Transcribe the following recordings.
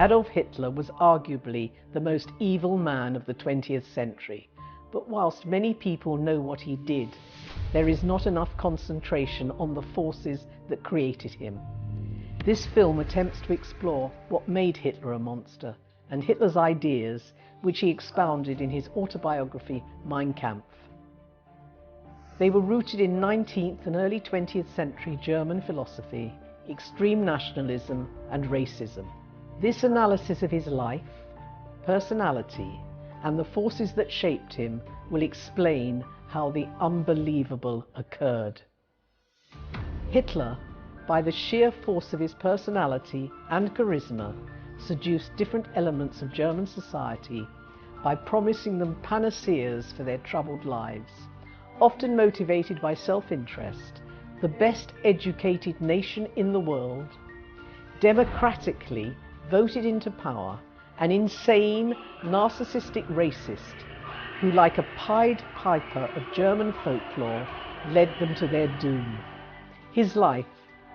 Adolf Hitler was arguably the most evil man of the 20th century, but whilst many people know what he did, there is not enough concentration on the forces that created him. This film attempts to explore what made Hitler a monster and Hitler's ideas, which he expounded in his autobiography Mein Kampf. They were rooted in 19th and early 20th century German philosophy, extreme nationalism and racism. This analysis of his life, personality, and the forces that shaped him will explain how the unbelievable occurred. Hitler, by the sheer force of his personality and charisma, seduced different elements of German society by promising them panaceas for their troubled lives. Often motivated by self-interest, the best educated nation in the world, democratically voted into power an insane, narcissistic racist who, like a Pied Piper of German folklore, led them to their doom. His life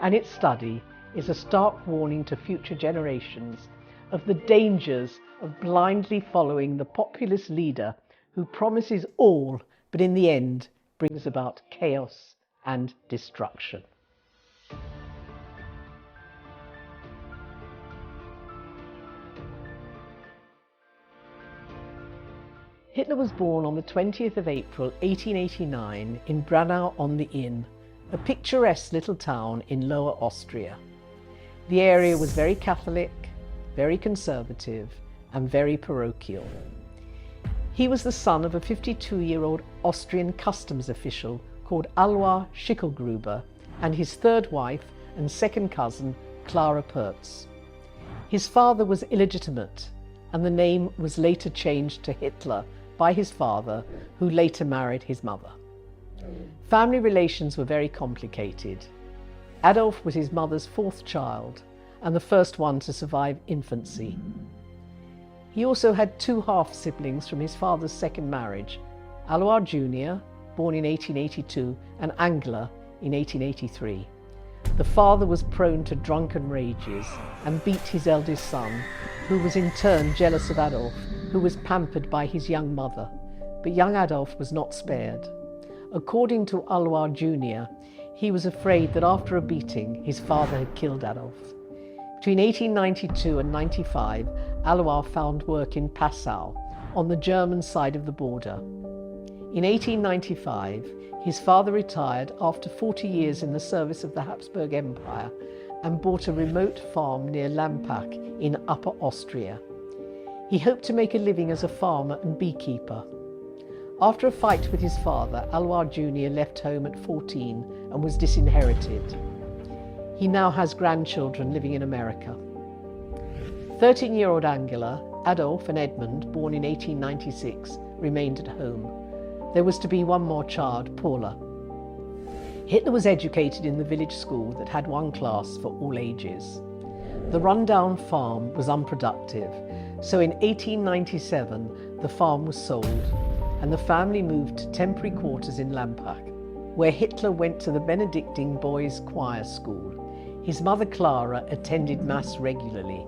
and its study is a stark warning to future generations of the dangers of blindly following the populist leader who promises all, but in the end brings about chaos and destruction. Hitler was born on the 20th of April 1889 in Braunau-on-the-Inn, a picturesque little town in Lower Austria. The area was very Catholic, very conservative, and very parochial. He was the son of a 52-year-old Austrian customs official called Alois Schicklgruber and his third wife and second cousin, Clara Pertz. His father was illegitimate, and the name was later changed to Hitler by his father, who later married his mother. Family relations were very complicated. Adolf was his mother's fourth child and the first one to survive infancy. He also had two half-siblings from his father's second marriage, Alois Jr., born in 1882, and Angela in 1883. The father was prone to drunken rages and beat his eldest son, who was in turn jealous of Adolf, who was pampered by his young mother. But young Adolf was not spared. According to Alois Jr., he was afraid that after a beating, his father had killed Adolf. Between 1892 and 95, Alois found work in Passau, on the German side of the border. In 1895, his father retired after 40 years in the service of the Habsburg Empire and bought a remote farm near Lampach in Upper Austria. He hoped to make a living as a farmer and beekeeper. After a fight with his father, Alois Jr. left home at 14 and was disinherited. He now has grandchildren living in America. 13-year-old Angela, Adolf and Edmund, born in 1896, remained at home. There was to be one more child, Paula. Hitler was educated in the village school that had one class for all ages. The rundown farm was unproductive, so in 1897 the farm was sold and the family moved to temporary quarters in Lampach, where Hitler went to the Benedictine boys' choir school. His mother Clara attended Mass regularly,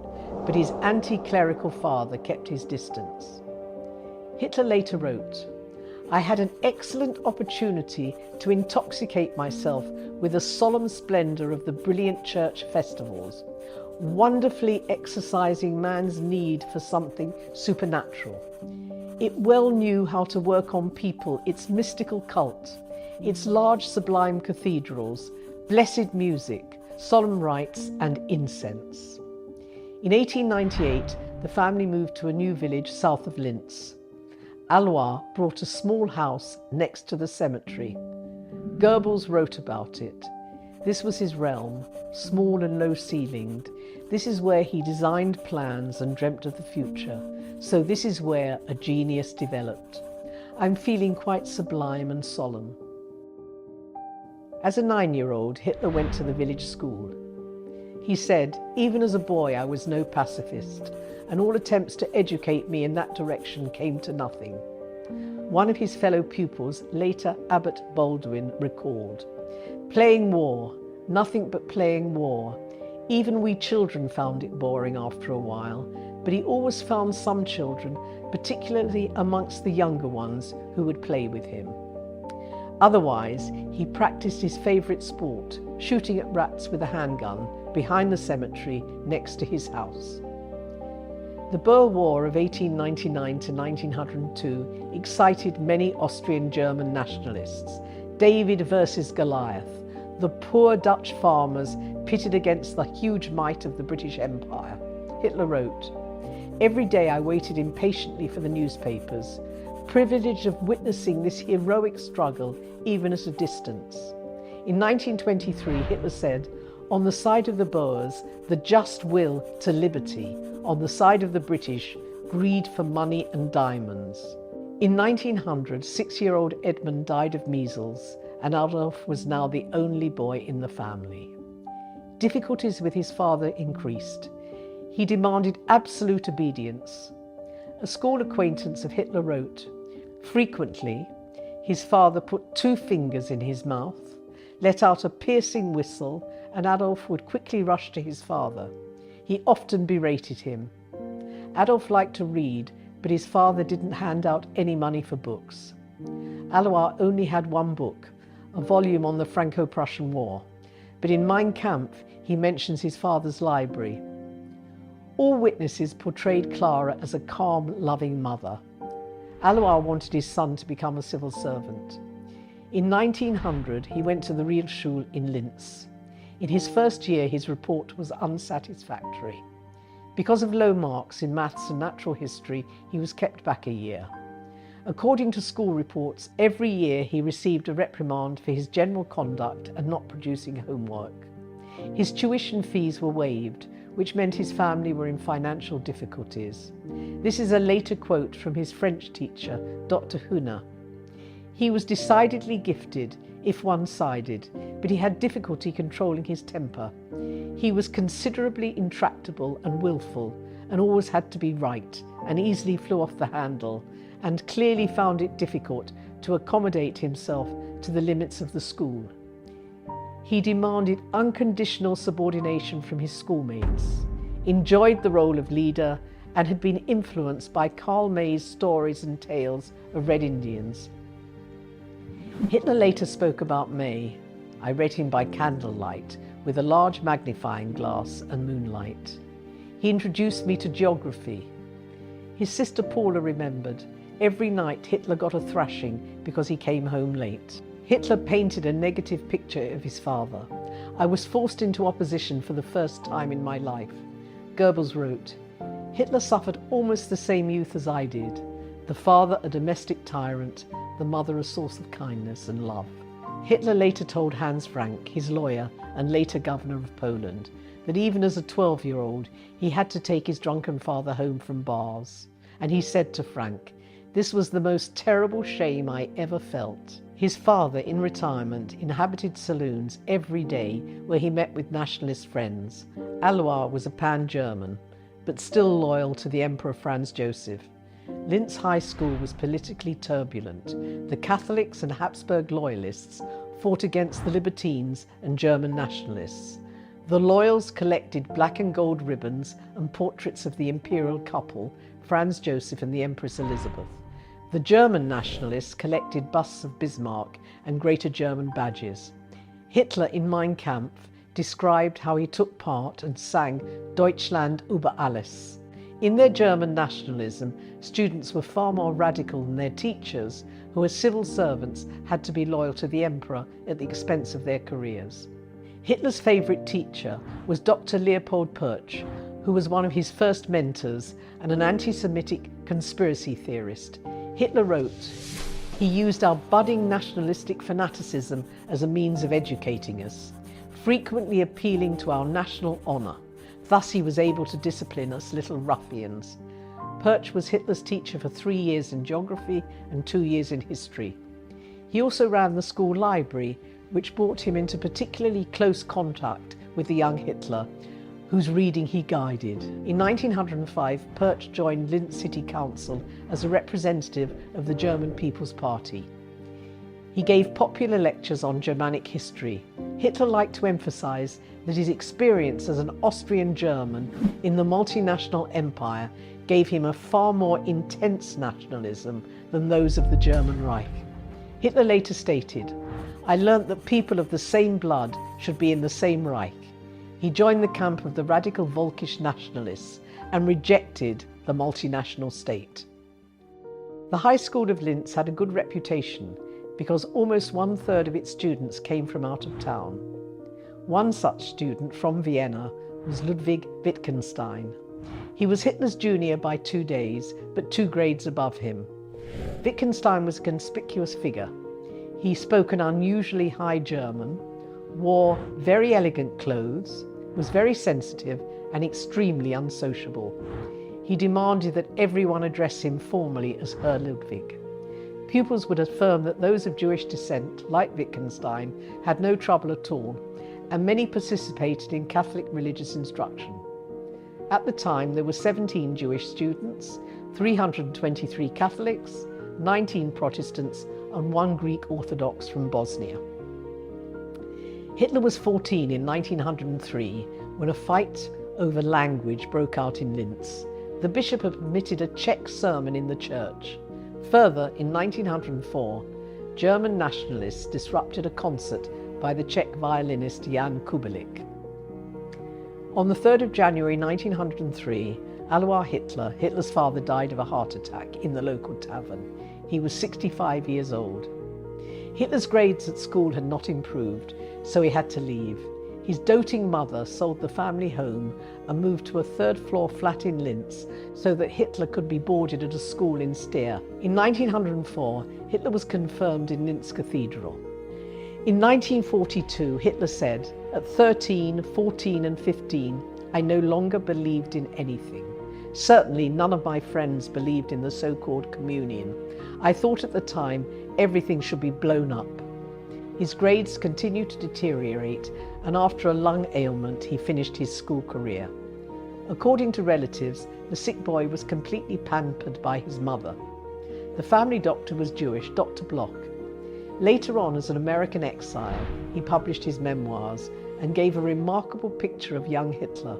but his anti-clerical father kept his distance. Hitler later wrote, "I had an excellent opportunity to intoxicate myself with the solemn splendour of the brilliant church festivals, wonderfully exercising man's need for something supernatural. It well knew how to work on people its mystical cult, its large sublime cathedrals, blessed music, solemn rites and incense." In 1898, the family moved to a new village south of Linz. Alois brought a small house next to the cemetery. Goebbels wrote about it. This was his realm, small and low-ceilinged. This is where he designed plans and dreamt of the future. So this is where a genius developed. I'm feeling quite sublime and solemn. As a 9-year-old, Hitler went to the village school. He said, "Even as a boy, I was no pacifist, and all attempts to educate me in that direction came to nothing." One of his fellow pupils, later Abbot Baldwin, recalled, "Playing war, nothing but playing war. Even we children found it boring after a while, but he always found some children, particularly amongst the younger ones, who would play with him. Otherwise, he practiced his favourite sport, shooting at rats with a handgun behind the cemetery next to his house. The Boer War of 1899 to 1902 excited many Austrian German nationalists. David versus Goliath, the poor Dutch farmers pitted against the huge might of the British Empire. Hitler wrote, "Every day I waited impatiently for the newspapers, privileged of witnessing this heroic struggle even at a distance." In 1923, Hitler said, "On the side of the Boers, the just will to liberty. On the side of the British, greed for money and diamonds." In 1900, 6-year-old Edmund died of measles, and Adolf was now the only boy in the family. Difficulties with his father increased. He demanded absolute obedience. A school acquaintance of Hitler wrote, "Frequently, his father put 2 fingers in his mouth, let out a piercing whistle, and Adolf would quickly rush to his father. He often berated him. Adolf liked to read, but his father didn't hand out any money for books. Alois only had 1 book, a volume on the Franco-Prussian War, but in Mein Kampf he mentions his father's library. All witnesses portrayed Clara as a calm, loving mother. Alois wanted his son to become a civil servant. In 1900, he went to the Realschule in Linz. In his first year, his report was unsatisfactory. Because of low marks in maths and natural history, he was kept back a year. According to school reports, every year he received a reprimand for his general conduct and not producing homework. His tuition fees were waived, which meant his family were in financial difficulties. This is a later quote from his French teacher, Dr. Hüner. He was decidedly gifted, if one-sided, but he had difficulty controlling his temper. He was considerably intractable and willful, and always had to be right, and easily flew off the handle, and clearly found it difficult to accommodate himself to the limits of the school. He demanded unconditional subordination from his schoolmates, enjoyed the role of leader, and had been influenced by Karl May's stories and tales of Red Indians. Hitler later spoke about May. "I read him by candlelight, with a large magnifying glass and moonlight. He introduced me to geography." His sister Paula remembered, every night Hitler got a thrashing because he came home late. Hitler painted a negative picture of his father. "I was forced into opposition for the first time in my life." Goebbels wrote, "Hitler suffered almost the same youth as I did. The father a domestic tyrant, the mother a source of kindness and love." Hitler later told Hans Frank, his lawyer and later governor of Poland, that even as a 12-year-old he had to take his drunken father home from bars. And he said to Frank, "This was the most terrible shame I ever felt." His father, in retirement, inhabited saloons every day where he met with nationalist friends. Alois was a pan-German, but still loyal to the Emperor Franz Joseph. Linz High School was politically turbulent. The Catholics and Habsburg loyalists fought against the libertines and German nationalists. The loyals collected black and gold ribbons and portraits of the imperial couple, Franz Joseph and the Empress Elizabeth. The German nationalists collected busts of Bismarck and Greater German badges. Hitler in Mein Kampf described how he took part and sang Deutschland über alles. In their German nationalism, students were far more radical than their teachers, who as civil servants had to be loyal to the emperor at the expense of their careers. Hitler's favourite teacher was Dr. Leopold Perch, who was one of his first mentors and an anti-Semitic conspiracy theorist. Hitler wrote, "He used our budding nationalistic fanaticism as a means of educating us, frequently appealing to our national honour. Thus he was able to discipline us little ruffians." Perch was Hitler's teacher for 3 years in geography and 2 years in history. He also ran the school library, which brought him into particularly close contact with the young Hitler, whose reading he guided. In 1905, Perch joined Linz City Council as a representative of the German People's Party. He gave popular lectures on Germanic history. Hitler liked to emphasize that his experience as an Austrian German in the multinational empire gave him a far more intense nationalism than those of the German Reich. Hitler later stated, "I learnt that people of the same blood should be in the same Reich." He joined the camp of the radical Völkisch nationalists and rejected the multinational state. The High School of Linz had a good reputation because almost 1/3 of its students came from out of town. One such student from Vienna was Ludwig Wittgenstein. He was Hitler's junior by 2 days, but 2 grades above him. Wittgenstein was a conspicuous figure. He spoke an unusually high German, wore very elegant clothes, was very sensitive and extremely unsociable. He demanded that everyone address him formally as Herr Ludwig. Pupils would affirm that those of Jewish descent, like Wittgenstein, had no trouble at all, and many participated in Catholic religious instruction. At the time, there were 17 Jewish students, 323 Catholics, 19 Protestants, and 1 Greek Orthodox from Bosnia. Hitler was 14 in 1903 when a fight over language broke out in Linz. The bishop had permitted a Czech sermon in the church. Further, in 1904, German nationalists disrupted a concert by the Czech violinist Jan Kubelik. On the 3rd of January 1903, Alois Hitler, Hitler's father, died of a heart attack in the local tavern. He was 65 years old. Hitler's grades at school had not improved, so he had to leave. His doting mother sold the family home and moved to a 3rd-floor flat in Linz so that Hitler could be boarded at a school in Steyr. In 1904, Hitler was confirmed in Linz Cathedral. In 1942, Hitler said, "At 13, 14 and 15, I no longer believed in anything. Certainly none of my friends believed in the so-called communion. I thought at the time everything should be blown up." His grades continued to deteriorate, and after a lung ailment, he finished his school career. According to relatives, the sick boy was completely pampered by his mother. The family doctor was Jewish, Dr. Bloch. Later on, as an American exile, he published his memoirs and gave a remarkable picture of young Hitler.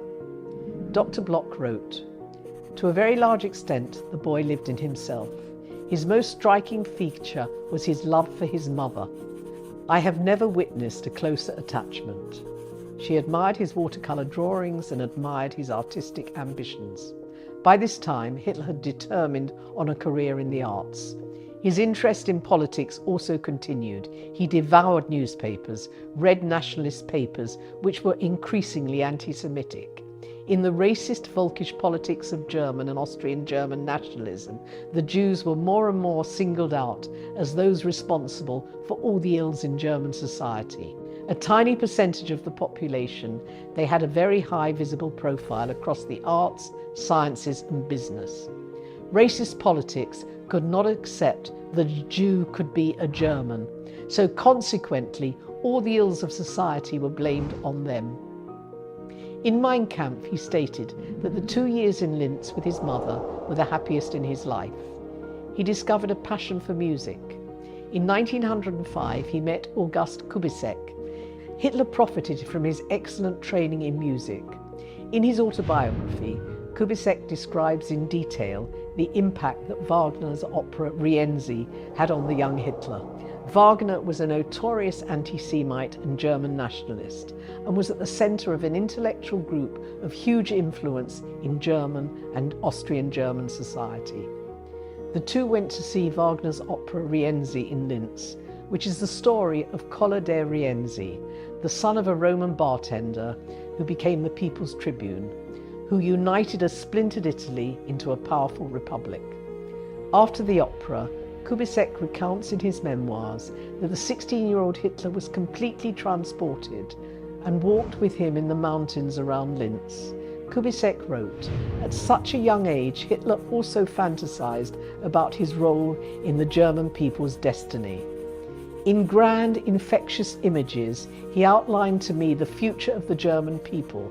Dr. Bloch wrote, "To a very large extent, the boy lived in himself. His most striking feature was his love for his mother. I have never witnessed a closer attachment. She admired his watercolour drawings and admired his artistic ambitions." By this time, Hitler had determined on a career in the arts. His interest in politics also continued. He devoured newspapers, read nationalist papers, which were increasingly anti-Semitic. In the racist Völkisch politics of German and Austrian German nationalism, the Jews were more and more singled out as those responsible for all the ills in German society. A tiny percentage of the population, they had a very high visible profile across the arts, sciences and business. Racist politics could not accept that a Jew could be a German, so consequently all the ills of society were blamed on them. In Mein Kampf, he stated that the 2 years in Linz with his mother were the happiest in his life. He discovered a passion for music. In 1905, he met August Kubisek. Hitler profited from his excellent training in music. In his autobiography, Kubisek describes in detail the impact that Wagner's opera Rienzi had on the young Hitler. Wagner was a notorious anti-Semite and German nationalist and was at the centre of an intellectual group of huge influence in German and Austrian German society. The two went to see Wagner's opera Rienzi in Linz, which is the story of Cola de Rienzi, the son of a Roman bartender who became the People's Tribune, who united a splintered Italy into a powerful republic. After the opera, Kubisek recounts in his memoirs that the 16-year-old Hitler was completely transported and walked with him in the mountains around Linz. Kubisek wrote, "At such a young age, Hitler also fantasized about his role in the German people's destiny. In grand, infectious images, he outlined to me the future of the German people.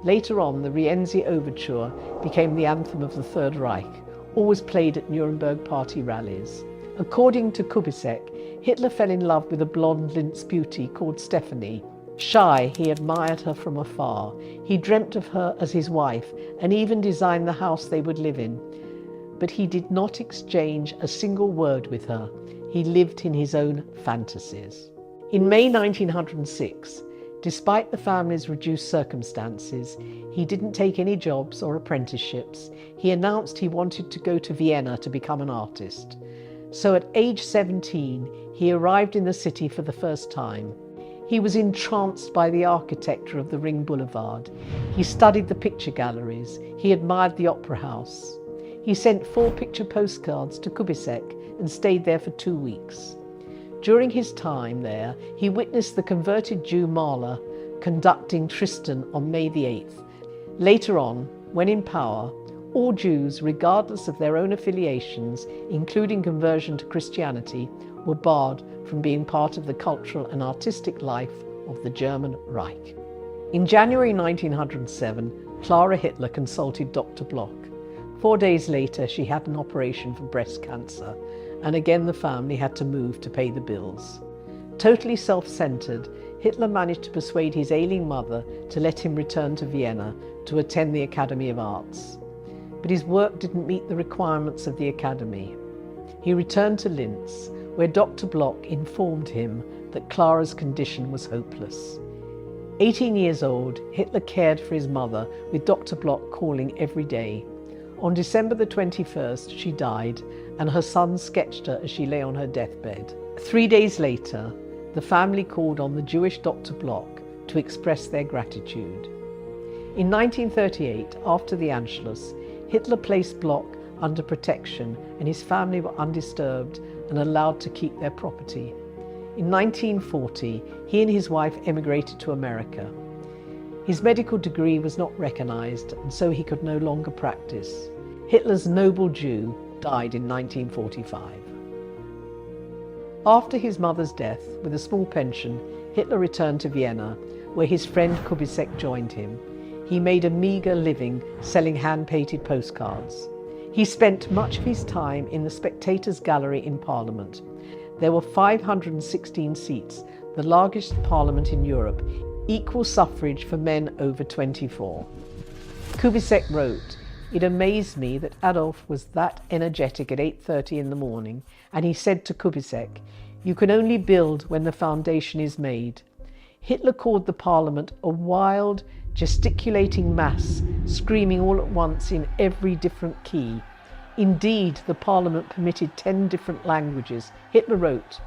Later on, the Rienzi Overture became the anthem of the Third Reich, always played at Nuremberg party rallies. According to Kubitschek, Hitler fell in love with a blonde Linz beauty called Stephanie. Shy, he admired her from afar. He dreamt of her as his wife and even designed the house they would live in. But he did not exchange a single word with her. He lived in his own fantasies. In May 1906, despite the family's reduced circumstances, he didn't take any jobs or apprenticeships. He announced he wanted to go to Vienna to become an artist. So at age 17, he arrived in the city for the first time. He was entranced by the architecture of the Ring Boulevard. He studied the picture galleries. He admired the opera house. He sent 4 picture postcards to Kubitschek and stayed there for 2 weeks. During his time there, he witnessed the converted Jew Mahler conducting Tristan on May the 8th. Later on, when in power, all Jews, regardless of their own affiliations, including conversion to Christianity, were barred from being part of the cultural and artistic life of the German Reich. In January 1907, Clara Hitler consulted Dr. Bloch. 4 days later, she had an operation for breast cancer, and again the family had to move to pay the bills. Totally self-centered, Hitler managed to persuade his ailing mother to let him return to Vienna to attend the Academy of Arts. But his work didn't meet the requirements of the Academy. He returned to Linz, where Dr. Bloch informed him that Clara's condition was hopeless. 18 years old, Hitler cared for his mother, with Dr. Bloch calling every day. On December the 21st, she died, and her son sketched her as she lay on her deathbed. 3 days later, the family called on the Jewish Dr. Bloch to express their gratitude. In 1938, after the Anschluss, Hitler placed Bloch under protection, and his family were undisturbed and allowed to keep their property. In 1940, he and his wife emigrated to America. His medical degree was not recognized, and so he could no longer practice. Hitler's noble Jew died in 1945. After his mother's death, with a small pension, Hitler returned to Vienna, where his friend Kubitschek joined him. He made a meagre living selling hand-painted postcards. He spent much of his time in the Spectators' Gallery in Parliament. There were 516 seats, the largest parliament in Europe, equal suffrage for men over 24. Kubitschek wrote, "It amazed me that Adolf was that energetic at 8:30 in the morning, and he said to Kubitschek, 'You can only build when the foundation is made.' Hitler called the parliament a wild, gesticulating mass, screaming all at once in every different key. Indeed, the parliament permitted 10 different languages." Hitler wrote,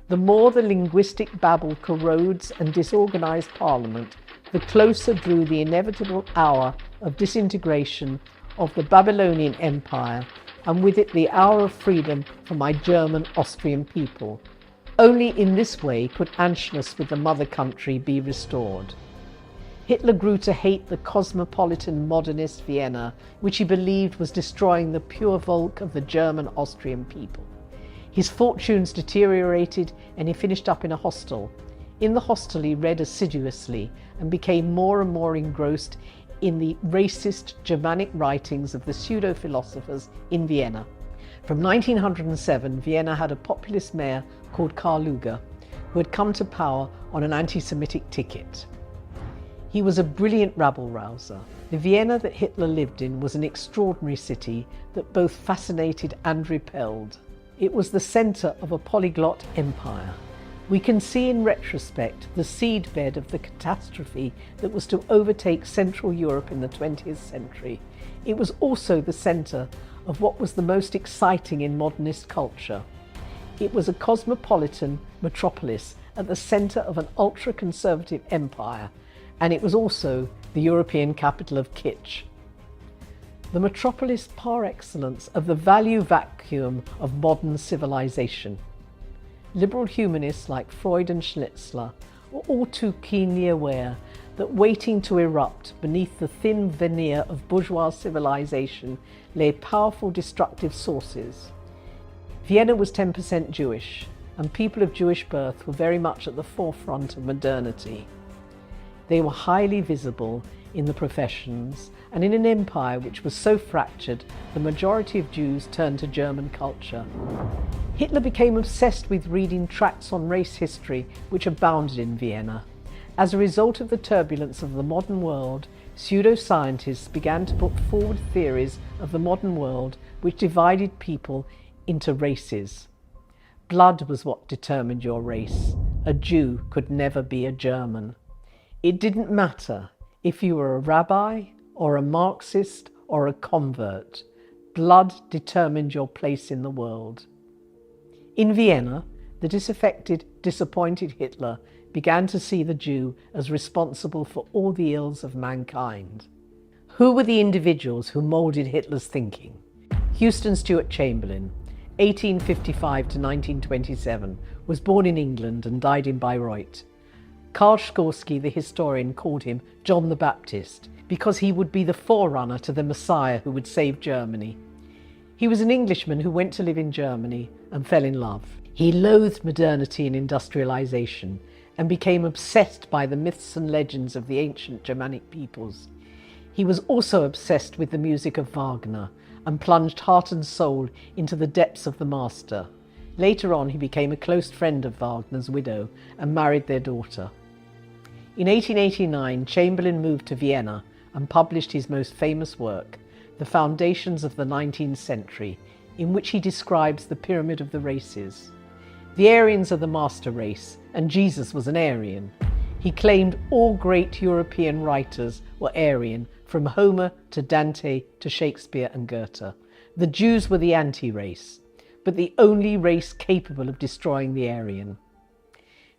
"The more the linguistic babble corrodes and disorganized parliament, the closer drew the inevitable hour of disintegration of the Babylonian Empire, and with it the hour of freedom for my German Austrian people. Only in this way could Anschluss with the mother country be restored." Hitler grew to hate the cosmopolitan modernist Vienna, which he believed was destroying the pure Volk of the German Austrian people. His fortunes deteriorated, and he finished up in a hostel. In the hostel he read assiduously and became more and more engrossed in the racist Germanic writings of the pseudo-philosophers in Vienna. From 1907, Vienna had a populist mayor called Karl Lueger, who had come to power on an anti-Semitic ticket. He was a brilliant rabble-rouser. The Vienna that Hitler lived in was an extraordinary city that both fascinated and repelled. It was the centre of a polyglot empire. We can see in retrospect the seedbed of the catastrophe that was to overtake Central Europe in the 20th century. It was also the centre of what was the most exciting in modernist culture. It was a cosmopolitan metropolis at the centre of an ultra-conservative empire, and it was also the European capital of kitsch. The metropolis par excellence of the value vacuum of modern civilization. Liberal humanists like Freud and Schnitzler were all too keenly aware that waiting to erupt beneath the thin veneer of bourgeois civilization lay powerful destructive sources. Vienna was 10% Jewish, and people of Jewish birth were very much at the forefront of modernity. They were highly visible in the professions, and in an empire which was so fractured, the majority of Jews turned to German culture. Hitler became obsessed with reading tracts on race history which abounded in Vienna. As a result of the turbulence of the modern world, pseudoscientists began to put forward theories of the modern world which divided people into races. Blood was what determined your race. A Jew could never be a German. It didn't matter if you were a rabbi or a Marxist or a convert. Blood determined your place in the world. In Vienna, the disaffected, disappointed Hitler began to see the Jew as responsible for all the ills of mankind. Who were the individuals who moulded Hitler's thinking? Houston Stewart Chamberlain, 1855 to 1927, was born in England and died in Bayreuth. Karl Skorsky, the historian, called him John the Baptist because he would be the forerunner to the Messiah who would save Germany. He was an Englishman who went to live in Germany and fell in love. He loathed modernity and industrialization and became obsessed by the myths and legends of the ancient Germanic peoples. He was also obsessed with the music of Wagner and plunged heart and soul into the depths of the master. Later on, he became a close friend of Wagner's widow and married their daughter. In 1889, Chamberlain moved to Vienna and published his most famous work, The Foundations of the 19th Century, in which he describes the pyramid of the races. The Aryans are the master race, and Jesus was an Aryan. He claimed all great European writers were Aryan, from Homer to Dante to Shakespeare and Goethe. The Jews were the anti-race, but the only race capable of destroying the Aryan.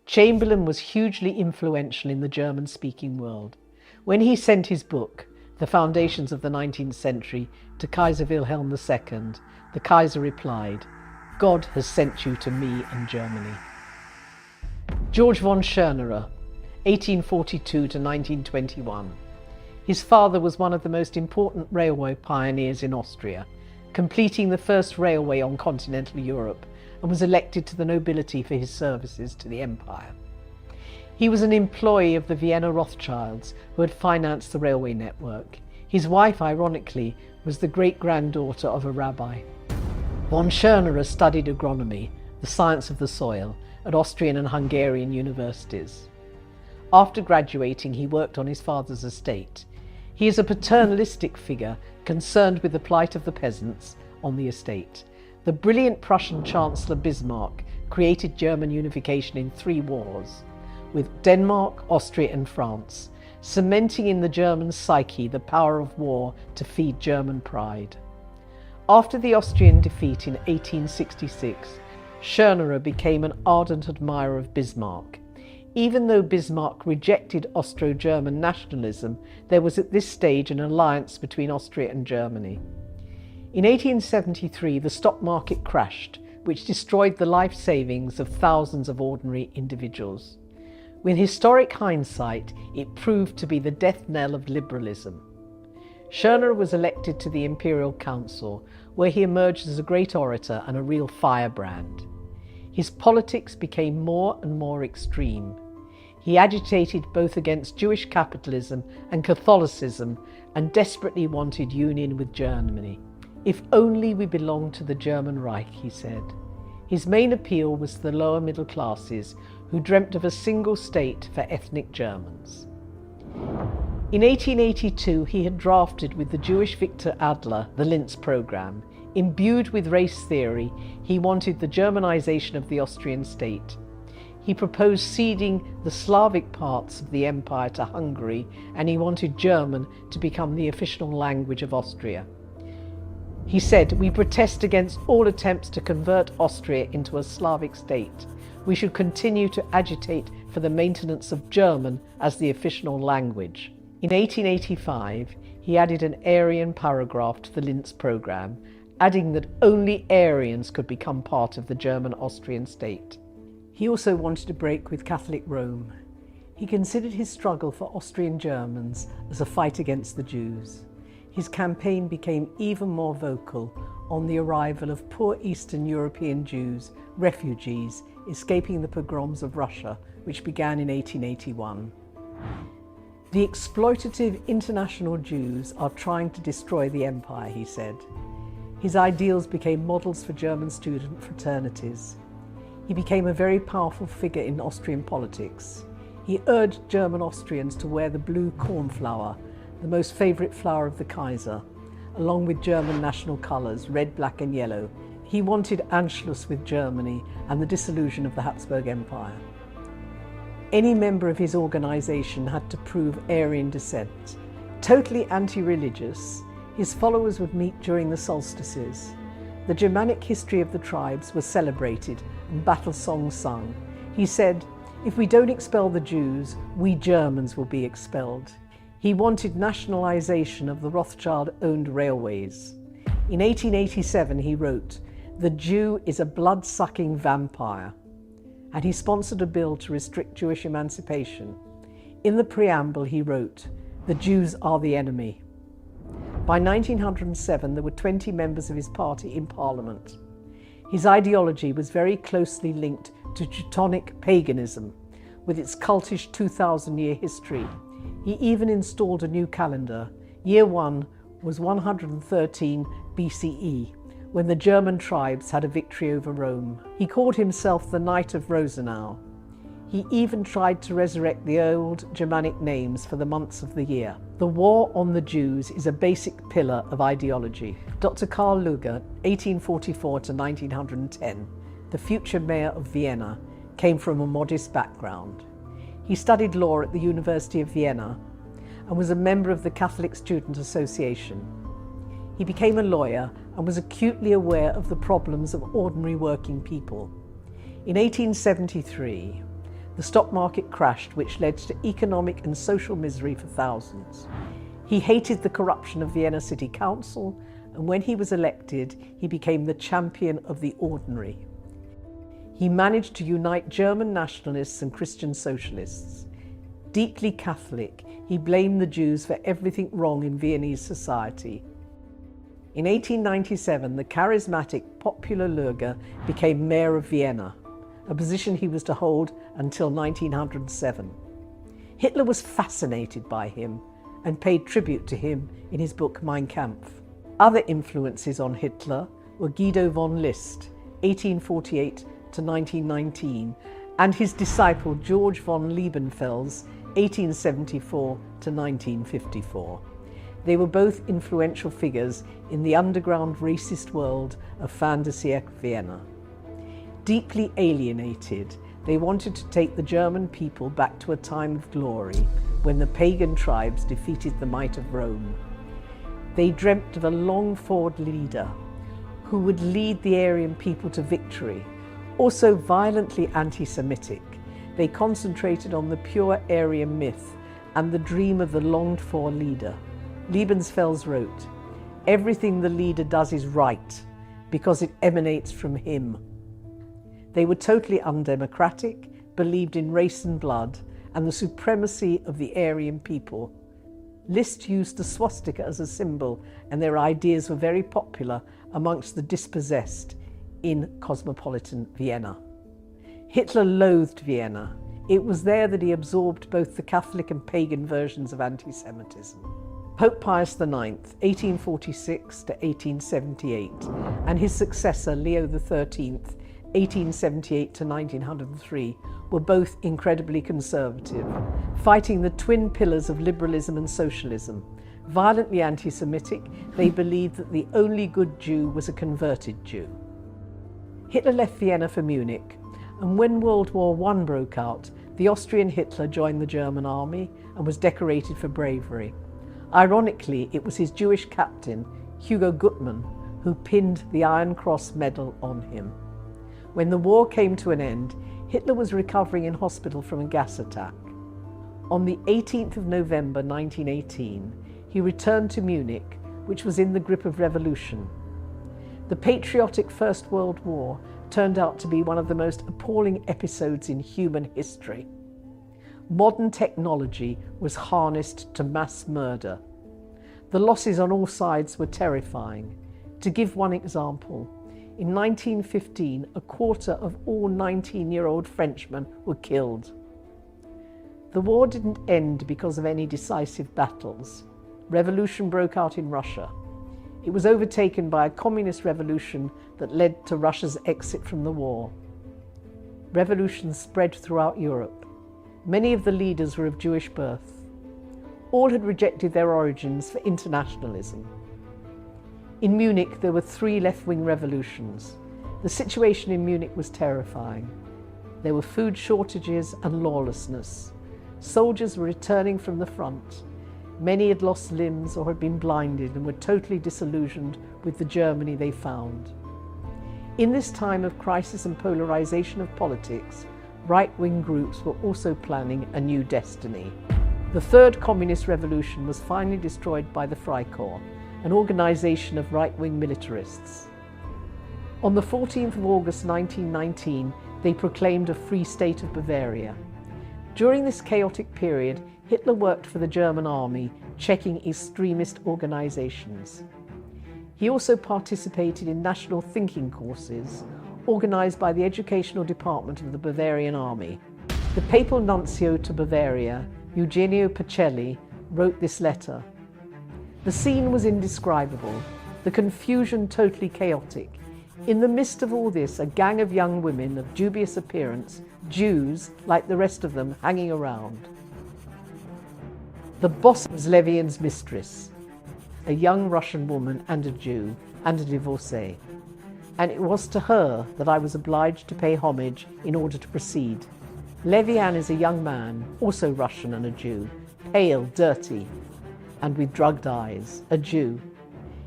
Chamberlain was hugely influential in the German-speaking world. When he sent his book, The Foundations of the 19th Century, to Kaiser Wilhelm II, the Kaiser replied, "God has sent you to me and Germany." George von Schörnerer, 1842 to 1921. His father was one of the most important railway pioneers in Austria, completing the first railway on continental Europe, and was elected to the nobility for his services to the empire. He was an employee of the Vienna Rothschilds, who had financed the railway network. His wife, ironically, was the great-granddaughter of a rabbi. Von Schörnerer studied agronomy, the science of the soil, at Austrian and Hungarian universities. After graduating, he worked on his father's estate. He is a paternalistic figure concerned with the plight of the peasants on the estate. The brilliant Prussian Chancellor Bismarck created German unification in 3 wars, with Denmark, Austria and France, cementing in the German psyche the power of war to feed German pride. After the Austrian defeat in 1866, Schörnerer became an ardent admirer of Bismarck. Even though Bismarck rejected Austro-German nationalism, there was at this stage an alliance between Austria and Germany. In 1873, the stock market crashed, which destroyed the life savings of thousands of ordinary individuals. With historic hindsight, it proved to be the death knell of liberalism. Schörnerer was elected to the Imperial Council, where he emerged as a great orator and a real firebrand. His politics became more and more extreme. He agitated both against Jewish capitalism and Catholicism and desperately wanted union with Germany. "If only we belonged to the German Reich," he said. His main appeal was to the lower middle classes, who dreamt of a single state for ethnic Germans. In 1882, he had drafted with the Jewish Victor Adler the Linz Programme. Imbued with race theory, he wanted the Germanization of the Austrian state. He proposed ceding the Slavic parts of the empire to Hungary, and he wanted German to become the official language of Austria. He said, "We protest against all attempts to convert Austria into a Slavic state. We should continue to agitate for the maintenance of German as the official language." In 1885, he added an Aryan paragraph to the Linz Programme, adding that only Aryans could become part of the German-Austrian state. He also wanted to break with Catholic Rome. He considered his struggle for Austrian Germans as a fight against the Jews. His campaign became even more vocal on the arrival of poor Eastern European Jews, refugees, escaping the pogroms of Russia, which began in 1881. "The exploitative international Jews are trying to destroy the empire," he said. His ideals became models for German student fraternities. He became a very powerful figure in Austrian politics. He urged German Austrians to wear the blue cornflower, the most favourite flower of the Kaiser, along with German national colours, red, black and yellow. He wanted Anschluss with Germany and the dissolution of the Habsburg Empire. Any member of his organisation had to prove Aryan descent. Totally anti-religious, his followers would meet during the solstices. The Germanic history of the tribes was celebrated and battle songs sung. He said, "If we don't expel the Jews, we Germans will be expelled." He wanted nationalisation of the Rothschild-owned railways. In 1887 he wrote, "The Jew is a blood-sucking vampire," and he sponsored a bill to restrict Jewish emancipation. In the preamble he wrote, "The Jews are the enemy." By 1907 there were 20 members of his party in Parliament. His ideology was very closely linked to Teutonic paganism, with its cultish 2,000-year history. He even installed a new calendar. Year 1 was 113 BCE, when the German tribes had a victory over Rome. He called himself the Knight of Rosenau. He even tried to resurrect the old Germanic names for the months of the year. The war on the Jews is a basic pillar of ideology. Dr. Karl Lueger, 1844 to 1910, the future mayor of Vienna, came from a modest background. He studied law at the University of Vienna and was a member of the Catholic Student Association. He became a lawyer and was acutely aware of the problems of ordinary working people. In 1873, the stock market crashed, which led to economic and social misery for thousands. He hated the corruption of Vienna City Council, and when he was elected, he became the champion of the ordinary. He managed to unite German nationalists and Christian socialists. Deeply Catholic, he blamed the Jews for everything wrong in Viennese society. In 1897, the charismatic, popular Lueger became mayor of Vienna, a position he was to hold until 1907. Hitler was fascinated by him and paid tribute to him in his book Mein Kampf. Other influences on Hitler were Guido von List, 1848 to 1919, and his disciple George von Liebenfels, 1874 to 1954. They were both influential figures in the underground racist world of fin de siècle Vienna. Deeply alienated, they wanted to take the German people back to a time of glory when the pagan tribes defeated the might of Rome. They dreamt of a long-forward leader who would lead the Aryan people to victory. Also violently anti-Semitic, they concentrated on the pure Aryan myth and the dream of the longed-for leader. Liebenfels wrote, "Everything the leader does is right because it emanates from him." They were totally undemocratic, believed in race and blood, and the supremacy of the Aryan people. List used the swastika as a symbol, and their ideas were very popular amongst the dispossessed in cosmopolitan Vienna. Hitler loathed Vienna. It was there that he absorbed both the Catholic and pagan versions of anti-Semitism. Pope Pius IX, 1846 to 1878, and his successor Leo XIII, 1878 to 1903, were both incredibly conservative, fighting the twin pillars of liberalism and socialism. Violently anti-Semitic, they believed that the only good Jew was a converted Jew. Hitler left Vienna for Munich, and when World War I broke out, the Austrian Hitler joined the German army and was decorated for bravery. Ironically, it was his Jewish captain, Hugo Gutmann, who pinned the Iron Cross medal on him. When the war came to an end, Hitler was recovering in hospital from a gas attack. On the 18th of November 1918, he returned to Munich, which was in the grip of revolution. The patriotic First World War turned out to be one of the most appalling episodes in human history. Modern technology was harnessed to mass murder. The losses on all sides were terrifying. To give one example, in 1915, a quarter of all 19-year-old Frenchmen were killed. The war didn't end because of any decisive battles. Revolution broke out in Russia. It was overtaken by a communist revolution that led to Russia's exit from the war. Revolutions spread throughout Europe. Many of the leaders were of Jewish birth. All had rejected their origins for internationalism. In Munich, there were 3 left-wing revolutions. The situation in Munich was terrifying. There were food shortages and lawlessness. Soldiers were returning from the front. Many had lost limbs or had been blinded and were totally disillusioned with the Germany they found. In this time of crisis and polarization of politics, right-wing groups were also planning a new destiny. The Third Communist Revolution was finally destroyed by the Freikorps, an organization of right-wing militarists. On the 14th of August 1919, they proclaimed a free state of Bavaria. During this chaotic period, Hitler worked for the German army, checking extremist organizations. He also participated in national thinking courses organized by the educational department of the Bavarian army. The papal nuncio to Bavaria, Eugenio Pacelli, wrote this letter. The scene was indescribable, the confusion totally chaotic. In the midst of all this, a gang of young women of dubious appearance, Jews, like the rest of them, hanging around. The boss was Levian's mistress, a young Russian woman and a Jew, and a divorcee. And it was to her that I was obliged to pay homage in order to proceed. Levian is a young man, also Russian and a Jew, pale, dirty, and with drugged eyes, a Jew.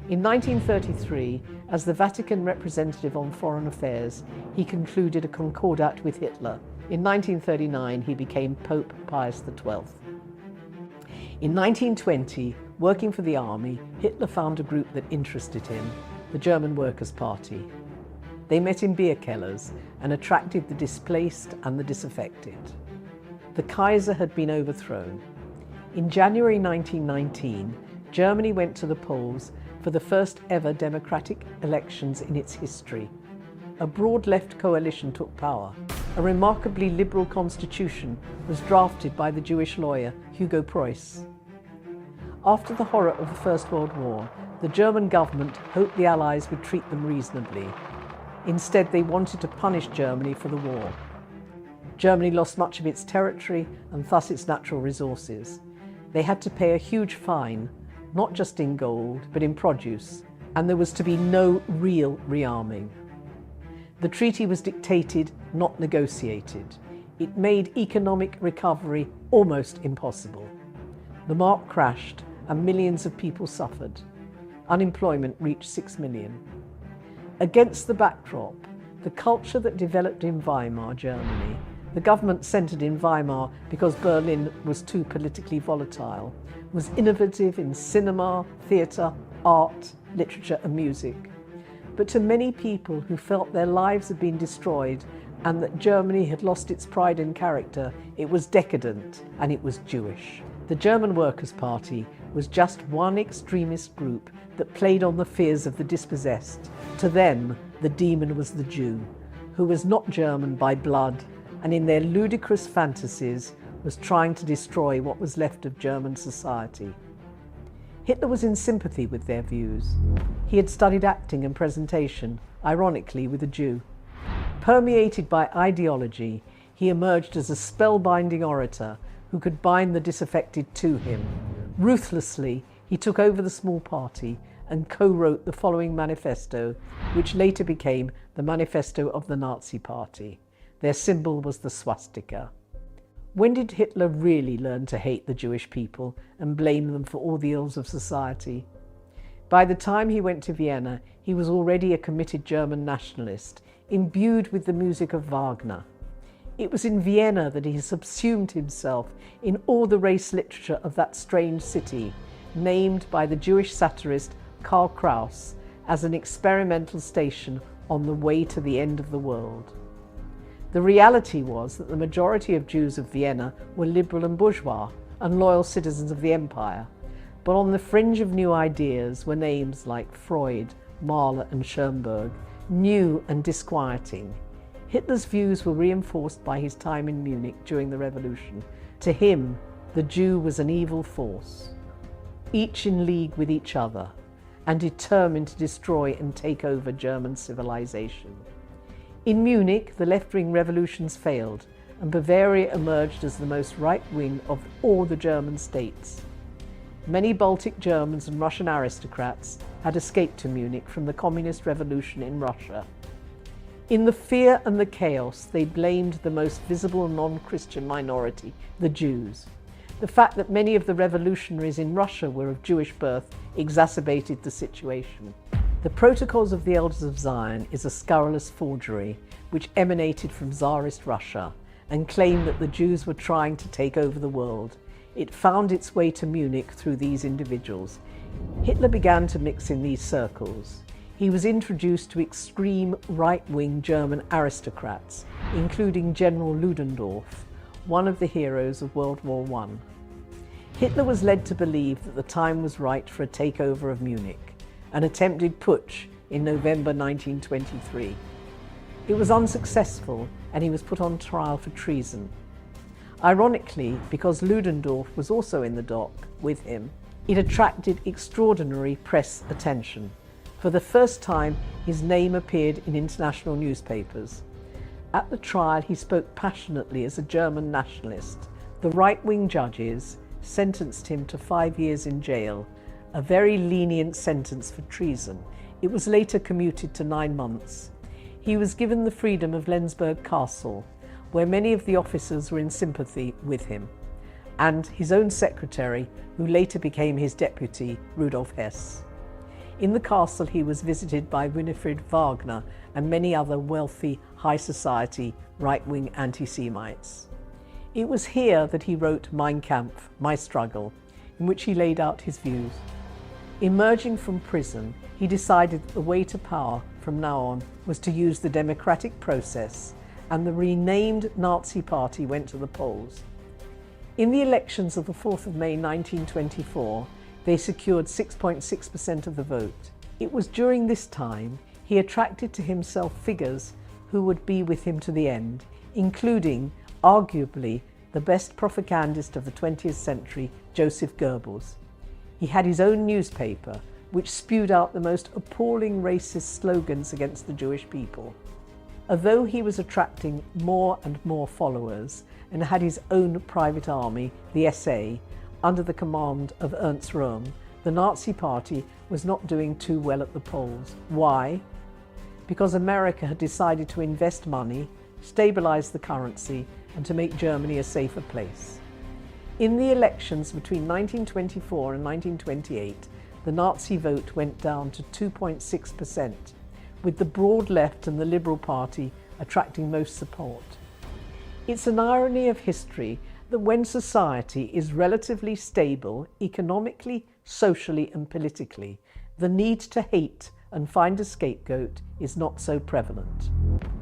In 1933, as the Vatican representative on foreign affairs, he concluded a concordat with Hitler. In 1939, he became Pope Pius XII. In 1920, working for the army, Hitler found a group that interested him, the German Workers' Party. They met in beer kellers and attracted the displaced and the disaffected. The Kaiser had been overthrown. In January 1919, Germany went to the polls for the first ever democratic elections in its history. A broad left coalition took power. A remarkably liberal constitution was drafted by the Jewish lawyer Hugo Preuss. After the horror of the First World War, the German government hoped the Allies would treat them reasonably. Instead, they wanted to punish Germany for the war. Germany lost much of its territory and thus its natural resources. They had to pay a huge fine, not just in gold, but in produce, and there was to be no real rearming. The treaty was dictated, not negotiated. It made economic recovery almost impossible. The mark crashed and millions of people suffered. Unemployment reached 6 million. Against the backdrop, the culture that developed in Weimar, Germany, the government centred in Weimar because Berlin was too politically volatile, was innovative in cinema, theatre, art, literature and music. But to many people who felt their lives had been destroyed and that Germany had lost its pride and character, it was decadent and it was Jewish. The German Workers' Party was just one extremist group that played on the fears of the dispossessed. To them, the demon was the Jew, who was not German by blood and in their ludicrous fantasies was trying to destroy what was left of German society. Hitler was in sympathy with their views. He had studied acting and presentation, ironically with a Jew. Permeated by ideology, he emerged as a spellbinding orator who could bind the disaffected to him. Ruthlessly, he took over the small party and co-wrote the following manifesto, which later became the Manifesto of the Nazi Party. Their symbol was the swastika. When did Hitler really learn to hate the Jewish people and blame them for all the ills of society? By the time he went to Vienna, he was already a committed German nationalist, imbued with the music of Wagner. It was in Vienna that he subsumed himself in all the race literature of that strange city, named by the Jewish satirist Karl Kraus as an experimental station on the way to the end of the world. The reality was that the majority of Jews of Vienna were liberal and bourgeois and loyal citizens of the empire, but on the fringe of new ideas were names like Freud, Mahler and Schoenberg, new and disquieting. Hitler's views were reinforced by his time in Munich during the revolution. To him, the Jew was an evil force, each in league with each other. and determined to destroy and take over German civilization. In Munich, the left-wing revolutions failed, and Bavaria emerged as the most right-wing of all the German states. Many Baltic Germans and Russian aristocrats had escaped to Munich from the communist revolution in Russia. In the fear and the chaos, they blamed the most visible non-Christian minority, the Jews. The fact that many of the revolutionaries in Russia were of Jewish birth exacerbated the situation. The Protocols of the Elders of Zion is a scurrilous forgery which emanated from Tsarist Russia and claimed that the Jews were trying to take over the world. It found its way to Munich through these individuals. Hitler began to mix in these circles. He was introduced to extreme right-wing German aristocrats, including General Ludendorff, one of the heroes of World War I. Hitler was led to believe that the time was right for a takeover of Munich, an attempted putsch in November 1923. It was unsuccessful, and he was put on trial for treason. Ironically, because Ludendorff was also in the dock with him, it attracted extraordinary press attention. For the first time, his name appeared in international newspapers. At the trial, he spoke passionately as a German nationalist. The right-wing judges sentenced him to 5 years in jail, a very lenient sentence for treason. It was later commuted to 9 months. He was given the freedom of Lenzburg Castle, where many of the officers were in sympathy with him, and his own secretary, who later became his deputy, Rudolf Hess. In the castle, he was visited by Winifred Wagner and many other wealthy, high society, right-wing anti-Semites. It was here that he wrote Mein Kampf, My Struggle, in which he laid out his views. Emerging from prison, he decided that the way to power from now on was to use the democratic process, and the renamed Nazi Party went to the polls. In the elections of the 4th of May 1924, they secured 6.6% of the vote. It was during this time he attracted to himself figures who would be with him to the end, including, arguably, the best propagandist of the 20th century, Joseph Goebbels. He had his own newspaper, which spewed out the most appalling racist slogans against the Jewish people. Although he was attracting more and more followers and had his own private army, the SA, under the command of Ernst Röhm, the Nazi Party was not doing too well at the polls. Why? Because America had decided to invest money, stabilize the currency, and to make Germany a safer place. In the elections between 1924 and 1928, the Nazi vote went down to 2.6%, with the broad left and the Liberal Party attracting most support. It's an irony of history that when society is relatively stable economically, socially and politically, the need to hate and find a scapegoat is not so prevalent.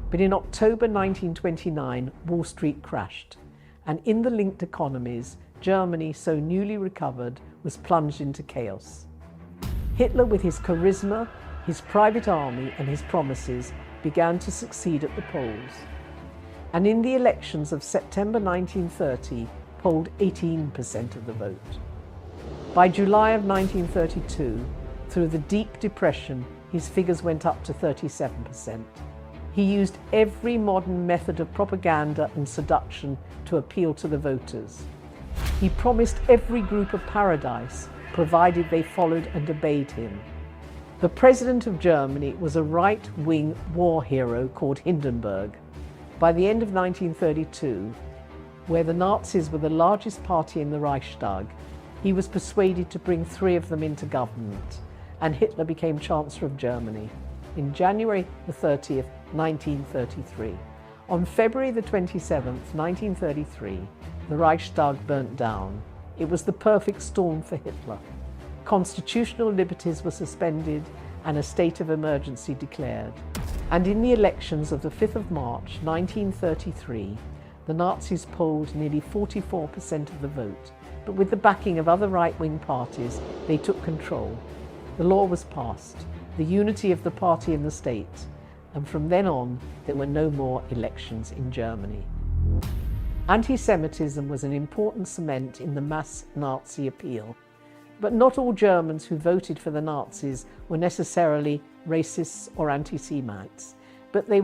But in October 1929, Wall Street crashed, and in the linked economies, Germany, so newly recovered, was plunged into chaos. Hitler, with his charisma, his private army and his promises, began to succeed at the polls, and in the elections of September 1930 polled 18% of the vote. By July of 1932, through the deep depression, his figures went up to 37%. He used every modern method of propaganda and seduction to appeal to the voters. He promised every group a paradise, provided they followed and obeyed him. The President of Germany was a right-wing war hero called Hindenburg. By the end of 1932, where the Nazis were the largest party in the Reichstag, he was persuaded to bring 3 of them into government, and Hitler became Chancellor of Germany in January the 30th, 1933. On February the 27th, 1933, the Reichstag burnt down. It was the perfect storm for Hitler. Constitutional liberties were suspended and a state of emergency declared. And in the elections of the 5th of March 1933, the Nazis polled nearly 44% of the vote, but with the backing of other right-wing parties, they took control. The law was passed, the unity of the party in the state, and from then on, there were no more elections in Germany. Anti-Semitism was an important cement in the mass Nazi appeal. But not all Germans who voted for the Nazis were necessarily racists or anti-Semites, but they